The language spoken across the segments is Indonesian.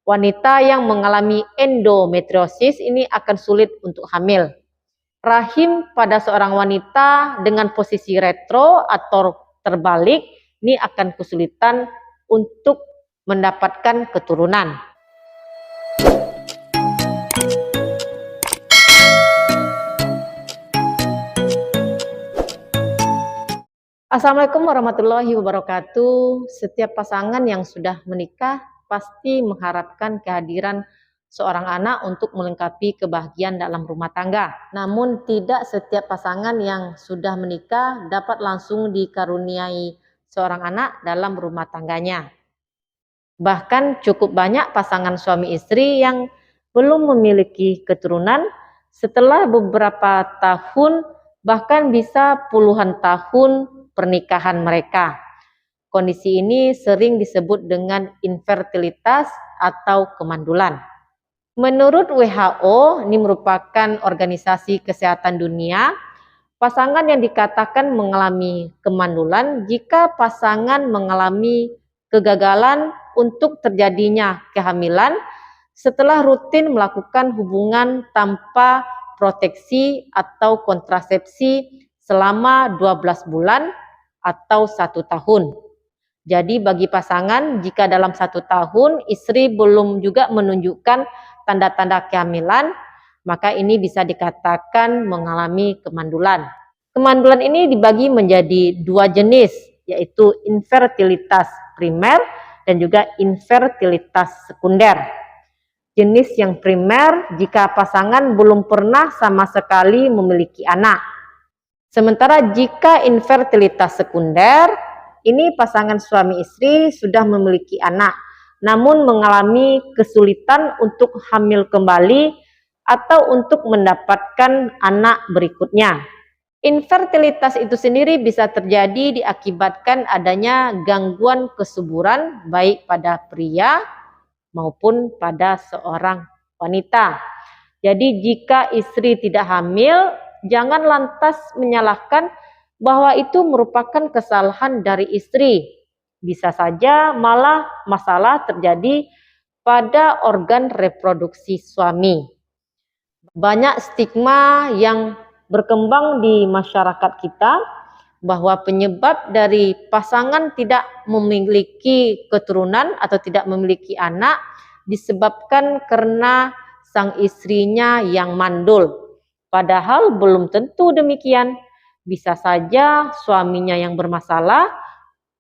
Wanita yang mengalami endometriosis ini akan sulit untuk hamil. Rahim pada seorang wanita dengan posisi retro atau terbalik ini akan kesulitan untuk mendapatkan keturunan. Assalamualaikum warahmatullahi wabarakatuh. Setiap pasangan yang sudah menikah pasti mengharapkan kehadiran seorang anak untuk melengkapi kebahagiaan dalam rumah tangga. Namun tidak setiap pasangan yang sudah menikah dapat langsung dikaruniai seorang anak dalam rumah tangganya. Bahkan cukup banyak pasangan suami istri yang belum memiliki keturunan setelah beberapa tahun, bahkan bisa puluhan tahun pernikahan mereka. Kondisi ini sering disebut dengan infertilitas atau kemandulan. Menurut WHO, ini merupakan organisasi kesehatan dunia, pasangan yang dikatakan mengalami kemandulan jika pasangan mengalami kegagalan untuk terjadinya kehamilan setelah rutin melakukan hubungan tanpa proteksi atau kontrasepsi selama 12 bulan atau 1 tahun. Jadi bagi pasangan, jika dalam 1 tahun istri belum juga menunjukkan tanda-tanda kehamilan, maka ini bisa dikatakan mengalami kemandulan. Kemandulan ini dibagi menjadi 2 jenis, yaitu infertilitas primer dan juga infertilitas sekunder. Jenis yang primer jika pasangan belum pernah sama sekali memiliki anak. Sementara jika infertilitas sekunder, ini pasangan suami istri sudah memiliki anak, namun mengalami kesulitan untuk hamil kembali atau untuk mendapatkan anak berikutnya. Infertilitas itu sendiri bisa terjadi diakibatkan adanya gangguan kesuburan baik pada pria maupun pada seorang wanita. Jadi jika istri tidak hamil, jangan lantas menyalahkan bahwa itu merupakan kesalahan dari istri. Bisa saja malah masalah terjadi pada organ reproduksi suami. Banyak stigma yang berkembang di masyarakat kita bahwa penyebab dari pasangan tidak memiliki keturunan atau tidak memiliki anak disebabkan karena sang istrinya yang mandul. Padahal belum tentu demikian. Bisa saja suaminya yang bermasalah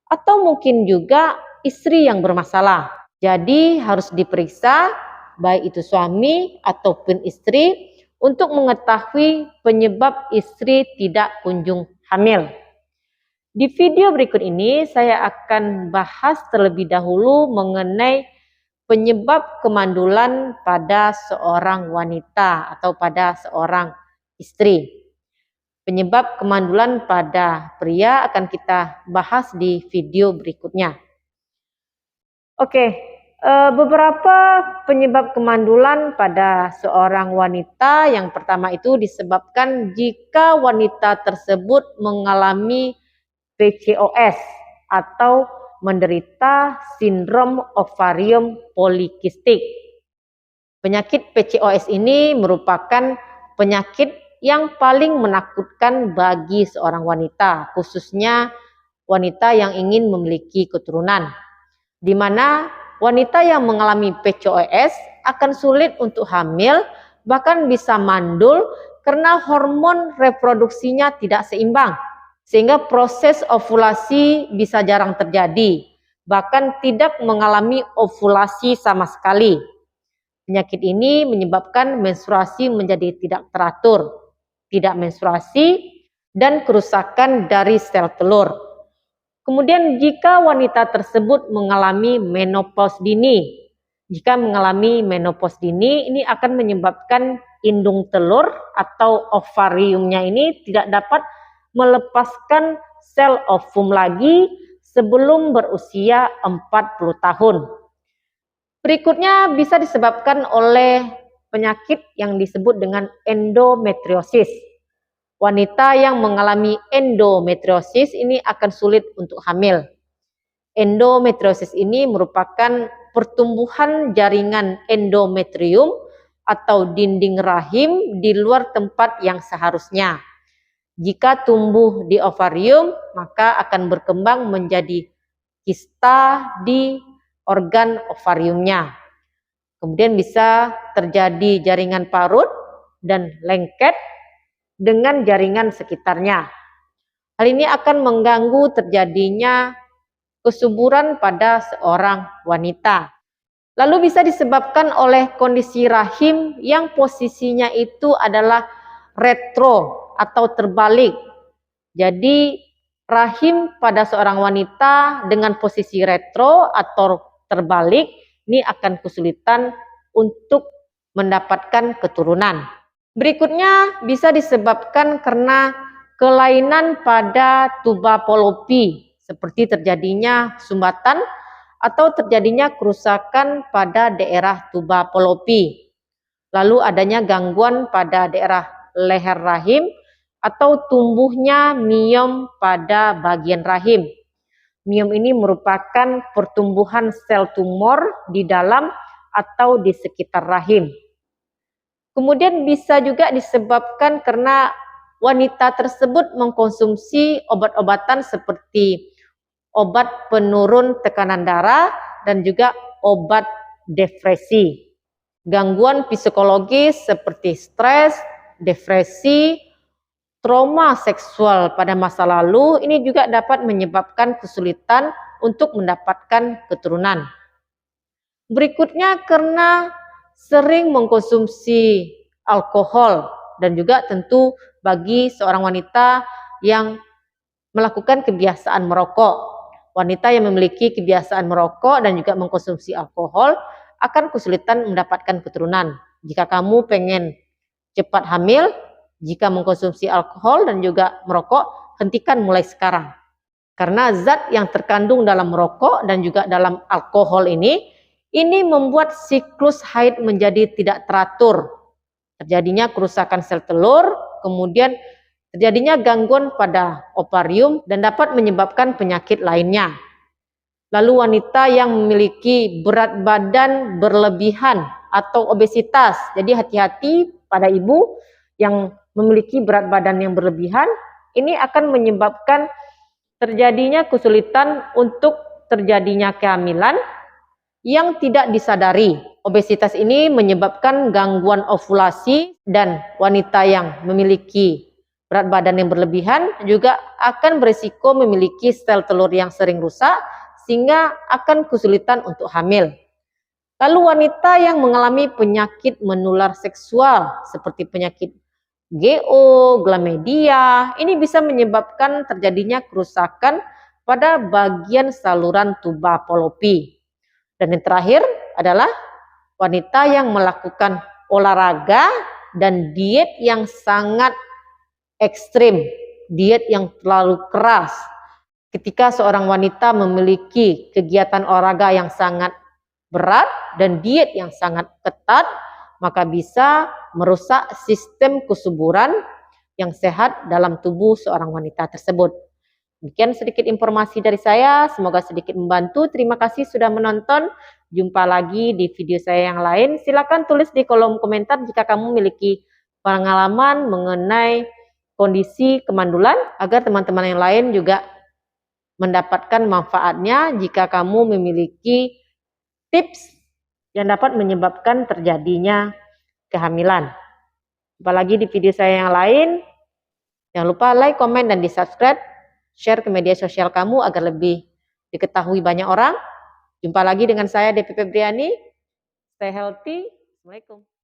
atau mungkin juga istri yang bermasalah. Jadi harus diperiksa baik itu suami ataupun istri untuk mengetahui penyebab istri tidak kunjung hamil. Di video berikut ini saya akan bahas terlebih dahulu mengenai penyebab kemandulan pada seorang wanita atau pada seorang istri. Penyebab kemandulan pada pria akan kita bahas di video berikutnya. Oke. Beberapa penyebab kemandulan pada seorang wanita. Yang pertama itu disebabkan jika wanita tersebut mengalami PCOS atau menderita sindrom ovarium polikistik. Penyakit PCOS ini merupakan penyakit yang paling menakutkan bagi seorang wanita, khususnya wanita yang ingin memiliki keturunan, di mana wanita yang mengalami PCOS akan sulit untuk hamil, bahkan bisa mandul karena hormon reproduksinya tidak seimbang, sehingga proses ovulasi bisa jarang terjadi, bahkan tidak mengalami ovulasi sama sekali. Penyakit ini menyebabkan menstruasi menjadi tidak teratur, tidak menstruasi, dan kerusakan dari sel telur. Kemudian jika wanita tersebut mengalami menopause dini, ini akan menyebabkan indung telur atau ovariumnya ini tidak dapat melepaskan sel ovum lagi sebelum berusia 40 tahun. Berikutnya bisa disebabkan oleh penyakit yang disebut dengan endometriosis. Wanita yang mengalami endometriosis ini akan sulit untuk hamil. Endometriosis ini merupakan pertumbuhan jaringan endometrium atau dinding rahim di luar tempat yang seharusnya. Jika tumbuh di ovarium, maka akan berkembang menjadi kista di organ ovariumnya. Kemudian bisa terjadi jaringan parut dan lengket dengan jaringan sekitarnya. Hal ini akan mengganggu terjadinya kesuburan pada seorang wanita. Lalu bisa disebabkan oleh kondisi rahim yang posisinya itu adalah retro atau terbalik. Jadi rahim pada seorang wanita dengan posisi retro atau terbalik ini akan kesulitan untuk mendapatkan keturunan. Berikutnya bisa disebabkan karena kelainan pada tuba Fallopi, seperti terjadinya sumbatan atau terjadinya kerusakan pada daerah tuba Fallopi. Lalu adanya gangguan pada daerah leher rahim atau tumbuhnya miom pada bagian rahim. Miom ini merupakan pertumbuhan sel tumor di dalam atau di sekitar rahim. Kemudian bisa juga disebabkan karena wanita tersebut mengkonsumsi obat-obatan seperti obat penurun tekanan darah dan juga obat depresi. Gangguan psikologis seperti stres, depresi, trauma seksual pada masa lalu ini juga dapat menyebabkan kesulitan untuk mendapatkan keturunan. Berikutnya karena sering mengkonsumsi alkohol dan juga tentu bagi seorang wanita yang melakukan kebiasaan merokok. Wanita yang memiliki kebiasaan merokok dan juga mengkonsumsi alkohol akan kesulitan mendapatkan keturunan. Jika kamu pengen cepat hamil, jika mengkonsumsi alkohol dan juga merokok, hentikan mulai sekarang. Karena zat yang terkandung dalam merokok dan juga dalam alkohol ini membuat siklus haid menjadi tidak teratur. Terjadinya kerusakan sel telur, kemudian terjadinya gangguan pada ovarium dan dapat menyebabkan penyakit lainnya. Lalu wanita yang memiliki berat badan berlebihan atau obesitas. Jadi hati-hati pada ibu yang memiliki berat badan yang berlebihan, ini akan menyebabkan terjadinya kesulitan untuk terjadinya kehamilan yang tidak disadari. Obesitas ini menyebabkan gangguan ovulasi dan wanita yang memiliki berat badan yang berlebihan juga akan berisiko memiliki sel telur yang sering rusak sehingga akan kesulitan untuk hamil. Lalu wanita yang mengalami penyakit menular seksual seperti penyakit GO, chlamydia, ini bisa menyebabkan terjadinya kerusakan pada bagian saluran tuba Fallopi. Dan yang terakhir adalah wanita yang melakukan olahraga dan diet yang sangat ekstrim, diet yang terlalu keras. Ketika seorang wanita memiliki kegiatan olahraga yang sangat berat dan diet yang sangat ketat, maka bisa merusak sistem kesuburan yang sehat dalam tubuh seorang wanita tersebut. Demikian sedikit informasi dari saya, semoga sedikit membantu. Terima kasih sudah menonton. Jumpa lagi di video saya yang lain. Silakan tulis di kolom komentar jika kamu memiliki pengalaman mengenai kondisi kemandulan agar teman-teman yang lain juga mendapatkan manfaatnya jika kamu memiliki tips yang dapat menyebabkan terjadinya kehamilan. Apalagi di video saya yang lain, jangan lupa like, komen, dan di-subscribe, share ke media sosial kamu agar lebih diketahui banyak orang. Jumpa lagi dengan saya, Devi Febriani. Stay healthy. Assalamualaikum.